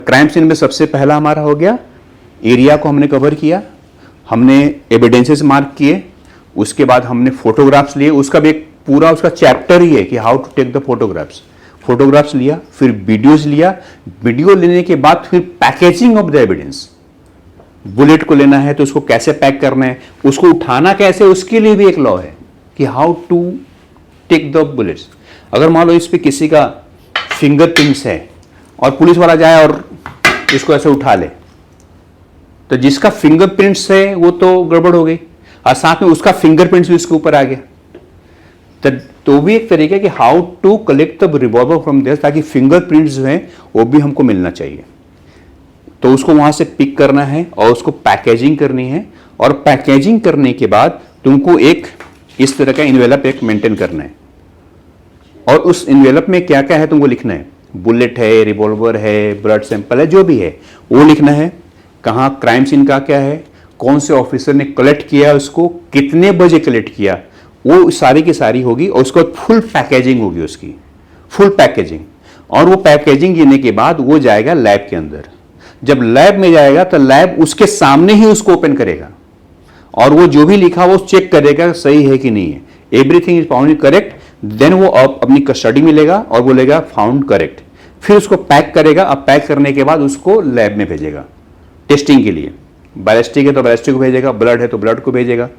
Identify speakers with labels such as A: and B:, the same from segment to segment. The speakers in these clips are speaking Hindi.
A: क्राइम सीन में सबसे पहला हमारा हो गया, एरिया को हमने कवर किया, हमने एविडेंसेस मार्क किए, उसके बाद हमने फोटोग्राफ्स लिए। उसका भी एक पूरा उसका चैप्टर ही है कि how to take the photographs. Photographs लिया, फिर वीडियोज लिया, वीडियो लेने के बाद फिर packaging of the evidence. Bullet को लेना है तो उसको कैसे पैक करना है, उसको उठाना कैसे, उसके लिए भी एक लॉ है कि how to take the bullets. अगर मान लो इस पे किसी का फिंगरप्रिंट्स है और पुलिस वाला जाए और इसको ऐसे उठा ले, तो जिसका फिंगरप्रिंट्स है वो तो गड़बड़ हो गई, और साथ में उसका फिंगरप्रिंट्स भी उसके ऊपर आ गया। तो भी एक तरीका है कि how to collect the revolver from there, ताकि फिंगरप्रिंट्स जो हैं वो भी हमको मिलना चाहिए। तो उसको वहां से पिक करना है और उसको पैकेजिंग करनी है, और पैकेजिंग करने के बाद तुमको एक इस तरह का इन्वेलप एक मेंटेन करना है, और उस इन्वेलप में क्या क्या है तुमको लिखना है। बुलेट है, रिवॉल्वर है, ब्लड सैंपल है, जो भी है वो लिखना है। कहाँ क्राइम सीन का क्या है, कौन से ऑफिसर ने कलेक्ट किया, उसको कितने बजे कलेक्ट किया, वो सारी की सारी होगी। और उसको फुल पैकेजिंग होगी, उसकी फुल पैकेजिंग। और वो पैकेजिंग लेने के बाद वो जाएगा लैब के अंदर। जब लैब में जाएगा तो लैब उसके सामने ही उसको ओपन करेगा, और वो जो भी लिखा वो चेक करेगा सही है कि नहीं है। Everything is found correct, then वो अपनी कस्टडी में लेगा और बोलेगा फाउंड करेक्ट। फिर उसको पैक करेगा। अब पैक करने के बाद उसको लैब में भेजेगा टेस्टिंग के लिए। बैलिस्टिक है तो बैलिस्टिक को भेजेगा, ब्लड है तो ब्लड को भेजेगा,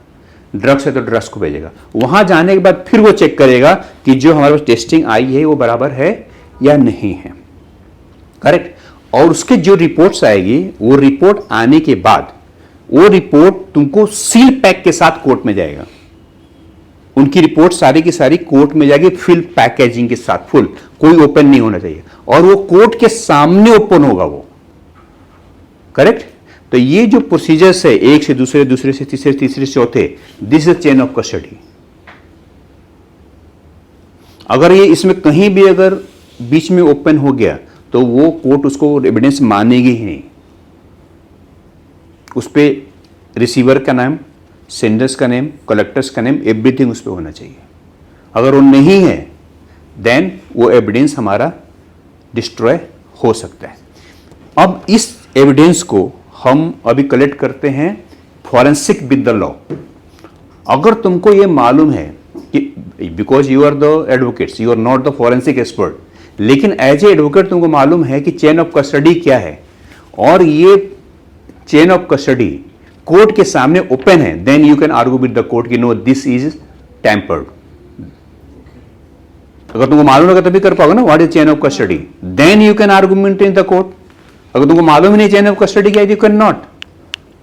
A: ड्रग्स है तो ड्रग्स को भेजेगा। वहां जाने के बाद फिर वो चेक करेगा कि जो हमारे पास टेस्टिंग आई है वो बराबर है या नहीं है, करेक्ट। और उसके जो रिपोर्ट्स आएगी, वो रिपोर्ट आने के बाद वो रिपोर्ट तुमको सील पैक के साथ कोर्ट में जाएगा। उनकी रिपोर्ट सारी की सारी कोर्ट में जाएगी फुल पैकेजिंग के साथ, फुल, कोई ओपन नहीं होना चाहिए, और वो कोर्ट के सामने ओपन होगा वो, करेक्ट। तो ये जो प्रोसीजर्स है, एक से दूसरे, दूसरे से तीसरे, तीसरे से चौथे, this is chain of custody. अगर ये इसमें कहीं भी अगर बीच में ओपन हो गया तो वो कोर्ट उसको एविडेंस मानेगी ही नहीं। उस पर रिसीवर का नाम, सेंडर्स का नेम, कलेक्टर्स का नेम, एवरीथिंग उस पर होना चाहिए। अगर वो नहीं है देन वो एविडेंस हमारा डिस्ट्रॉय हो सकता है। अब इस एविडेंस को हम अभी कलेक्ट करते हैं फॉरेंसिक विद द लॉ। अगर तुमको ये मालूम है कि because you are the advocates, you are not the forensic expert, लेकिन एज ए एडवोकेट तुमको मालूम है कि चेन ऑफ कस्टडी क्या है, और ये चेन ऑफ कस्टडी कोर्ट के सामने ओपन है, then you can argue with the court कि नो दिस इज टेम्पर्ड। अगर तुमको मालूम होगा तभी कर पाओगे ना, what is chain of custody, then you can argument in the court. अगर तुमको मालूम ही नहीं चेन ऑफ कस्टडी क्या है, यू कैन नॉट।